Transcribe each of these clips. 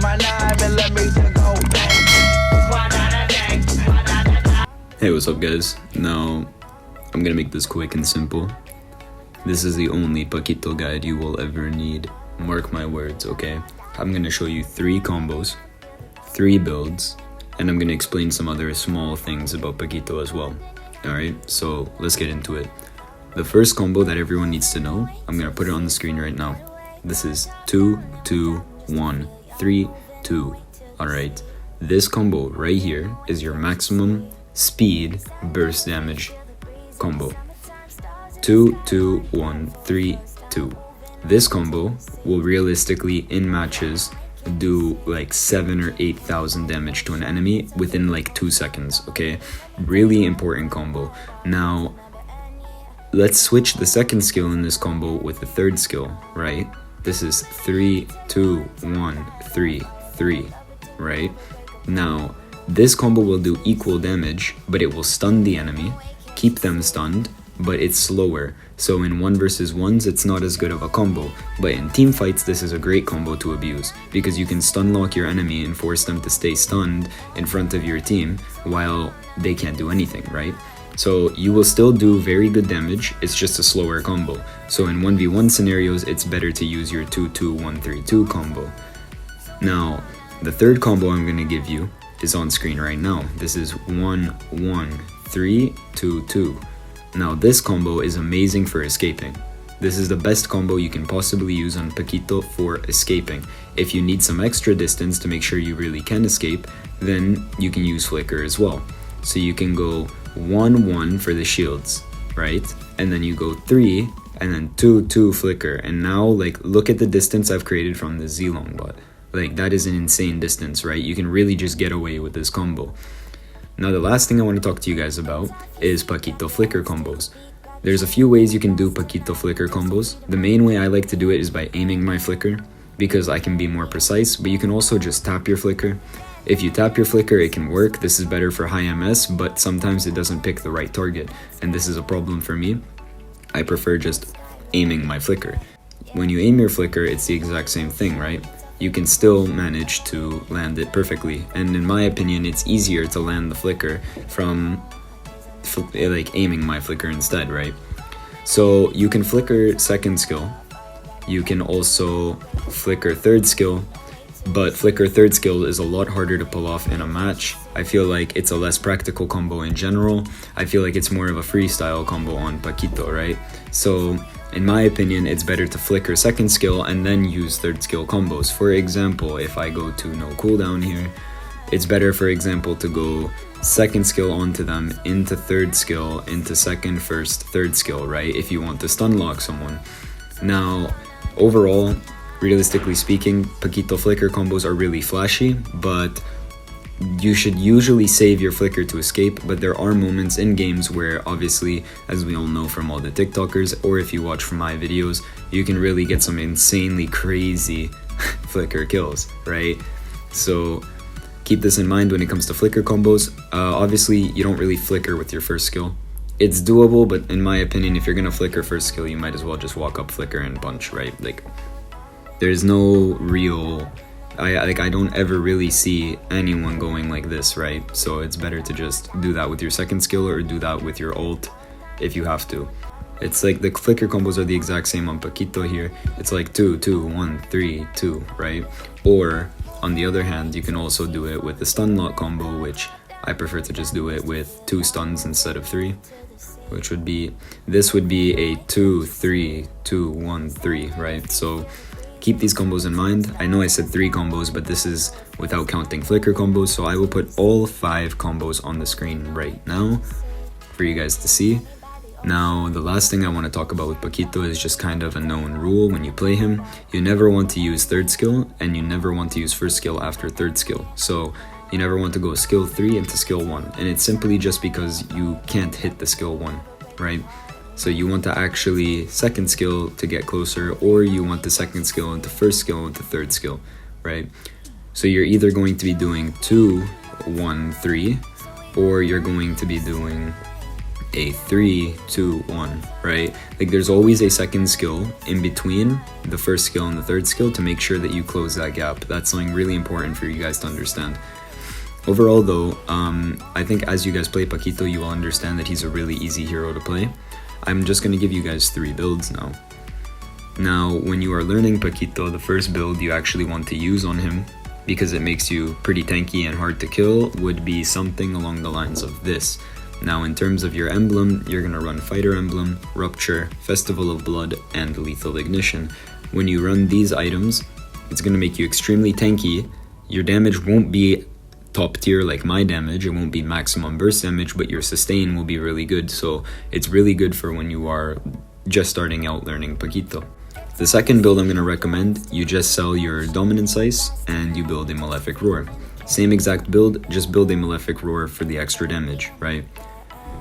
my knife and let me to go bang. Hey, what's up guys? Now, I'm gonna make this quick and simple. This is the only Pakito guide you will ever need. Mark my words, okay? I'm gonna show you 3 combos, 3 builds, and I'm gonna explain some other small things about Pakito as well. Alright, so let's get into it. The first combo that everyone needs to know, I'm gonna put it on the screen right now. This is 2, 2, 1, 3, 2. Alright, this combo right here is your maximum speed burst damage combo. 2, 2, 1, 3, 2. This combo will realistically in matches do like 7,000 or 8,000 damage to an enemy within like 2 seconds, okay? Really important combo. Now, let's switch the second skill in this combo with the third skill, right? This is 3, 2, 1, 3, 3, right? Now, this combo will do equal damage, but it will stun the enemy, keep them stunned, but it's slower. So in 1 versus 1s, it's not as good of a combo. But in team fights, this is a great combo to abuse, because you can stun lock your enemy and force them to stay stunned in front of your team while they can't do anything, right? So you will still do very good damage, it's just a slower combo. So in 1v1 scenarios, it's better to use your 2-2-1-3-2 combo. Now, the third combo I'm going to give you is on screen right now. This is 1-1-3-2-2. Now this combo is amazing for escaping. This is the best combo you can possibly use on Pakito for escaping. If you need some extra distance to make sure you really can escape, then you can use Flicker as well. So you can go 1-1 for the shields, right? And then you go 3 and then 2-2 Flicker. And now like look at the distance I've created from the Z-Long bot. Like that is an insane distance, right? You can really just get away with this combo. Now the last thing I want to talk to you guys about is Pakito Flicker combos. There's a few ways you can do Pakito Flicker combos. The main way I like to do it is by aiming my Flicker, because I can be more precise, but you can also just tap your Flicker. If you tap your Flicker, it can work. This is better for high MS, but sometimes it doesn't pick the right target, and this is a problem for me. I prefer just aiming my Flicker. When you aim your Flicker, it's the exact same thing, right? You can still manage to land it perfectly, and in my opinion it's easier to land the Flicker from like aiming my Flicker instead, right? So you can Flicker second skill, you can also Flicker third skill, but Flicker third skill is a lot harder to pull off in a match. I feel like it's a less practical combo in general. I feel like it's more of a freestyle combo on Pakito, right? So in my opinion, it's better to Flicker second skill and then use third skill combos. For example, if I go to no cooldown here, it's better, for example, to go second skill onto them, into third skill, into second, first, third skill, right? If you want to stun lock someone. Now, overall, realistically speaking, Pakito Flicker combos are really flashy, but you should usually save your Flicker to escape, but there are moments in games where obviously, as we all know from all the TikTokers, or if you watch from my videos, you can really get some insanely crazy Flicker kills, right? So keep this in mind when it comes to Flicker combos. Obviously, you don't really Flicker with your first skill. It's doable, but in my opinion, if you're gonna Flicker first skill, you might as well just walk up, Flicker, and punch, right? Like, there's no real... I don't ever really see anyone going like this, right? So it's better to just do that with your second skill or do that with your ult if you have to. It's like the Flicker combos are the exact same on Pakito here. It's like 2, 2, 1, 3, 2, right? Or on the other hand, you can also do it with the stun lock combo, which I prefer to just do it with 2 stuns instead of 3, which would be, this would be a 2, 3, 2, 1, 3, right? So keep these combos in mind. I know I said 3 combos, but this is without counting Flicker combos, so I will put all 5 combos on the screen right now for you guys to see. Now, the last thing I want to talk about with Pakito is just kind of a known rule when you play him. You never want to use third skill, and you never want to use first skill after third skill. So you never want to go skill 3 into skill 1, and it's simply just because you can't hit the skill 1, right? So you want to actually second skill to get closer, or you want the second skill into first skill into third skill, right? So you're either going to be doing 2, 1, 3, or you're going to be doing a 3, 2, 1, right? Like there's always a second skill in between the first skill and the third skill to make sure that you close that gap. That's something really important for you guys to understand. Overall though, I think as you guys play Pakito, you will understand that he's a really easy hero to play. I'm just going to give you guys 3 builds now. Now, when you are learning Pakito, the first build you actually want to use on him, because it makes you pretty tanky and hard to kill, would be something along the lines of this. Now, in terms of your emblem, you're going to run Fighter Emblem, Rupture, Festival of Blood, and Lethal Ignition. When you run these items, it's going to make you extremely tanky. Your damage won't be top tier like my damage, it won't be maximum burst damage, but your sustain will be really good, so it's really good for when you are just starting out learning Pakito. The second build I'm going to recommend, you just sell your Dominance Ice and you build a Malefic Roar. Same exact build, just build a Malefic Roar for the extra damage, right?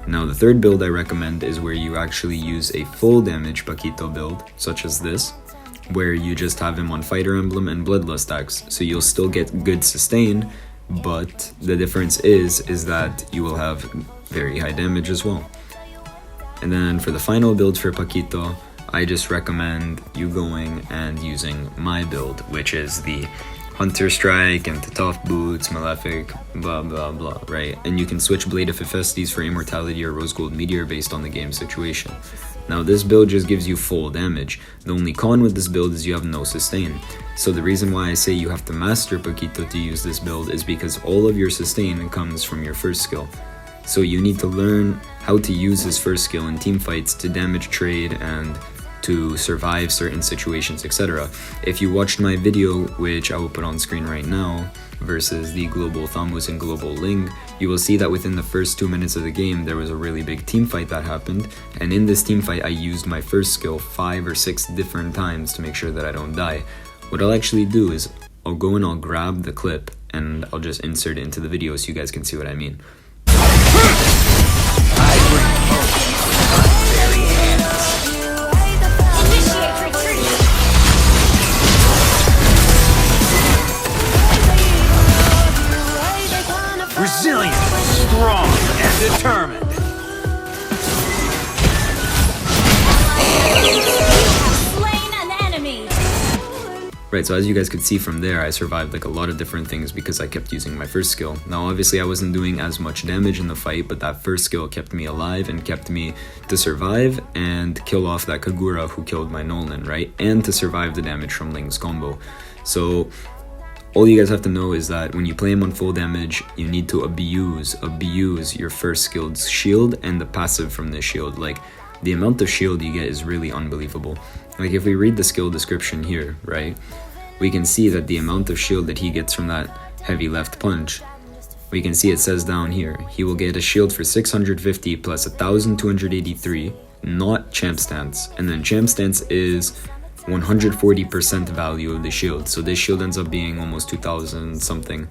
Now the third build I recommend is where you actually use a full damage Pakito build, such as this, where you just have him on Fighter Emblem and Bloodlust Axe, so you'll still get good sustain, but the difference is that you will have very high damage as well. And then for the final build for Pakito, I just recommend you going and using my build, which is the Hunter Strike and the Tough Boots, Malefic, blah blah blah, right? And you can switch Blade of Hephaestus for Immortality or Rose Gold Meteor based on the game situation. Now this build just gives you full damage. The only con with this build is you have no sustain. So the reason why I say you have to master Pakito to use this build is because all of your sustain comes from your first skill. So you need to learn how to use his first skill in team fights to damage trade and to survive certain situations, etc. If you watched my video, which I will put on screen right now, versus the Global Thambus and Global Ling, you will see that within the first 2 minutes of the game, there was a really big team fight that happened, and in this team fight, I used my first skill 5 or 6 different times to make sure that I don't die. What I'll actually do is, I'll go and I'll grab the clip, and I'll just insert it into the video so you guys can see what I mean. Resilient, strong, and determined. Slain an enemy. Right, so as you guys could see from there, I survived like a lot of different things because I kept using my first skill. Now obviously I wasn't doing as much damage in the fight, but that first skill kept me alive and kept me to survive and kill off that Kagura who killed my Nolan, right? And to survive the damage from Ling's combo. So all you guys have to know is that when you play him on full damage, you need to abuse your first skill's shield and the passive from this shield. Like, the amount of shield you get is really unbelievable. Like, if we read the skill description here, right, we can see that the amount of shield that he gets from that heavy left punch, we can see it says down here, he will get a shield for 650 plus 1283, not champ stance. And then champ stance is 140% value of the shield, so this shield ends up being almost 2000 something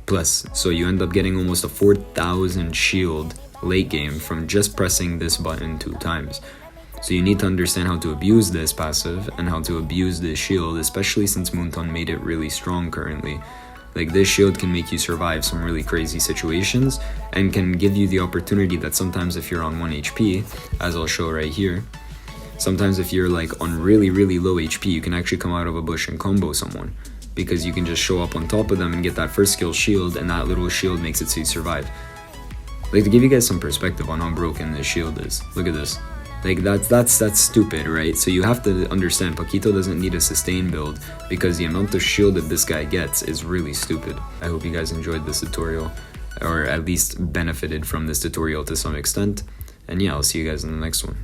plus, so you end up getting almost a 4000 shield late game from just pressing this button 2 times. So you need to understand how to abuse this passive and how to abuse this shield, especially since Moonton made it really strong currently. Like, this shield can make you survive some really crazy situations and can give you the opportunity that sometimes if you're on 1 HP, as I'll show right here, sometimes if you're like on really low HP, you can actually come out of a bush and combo someone, because you can just show up on top of them and get that first skill shield, and that little shield makes it so you survive. Like, to give you guys some perspective on how broken this shield is, look at this. Like, that's stupid, right? So you have to understand, Pakito doesn't need a sustain build because the amount of shield that this guy gets is really stupid. I hope you guys enjoyed this tutorial, or at least benefited from this tutorial to some extent. And yeah, I'll see you guys in the next one.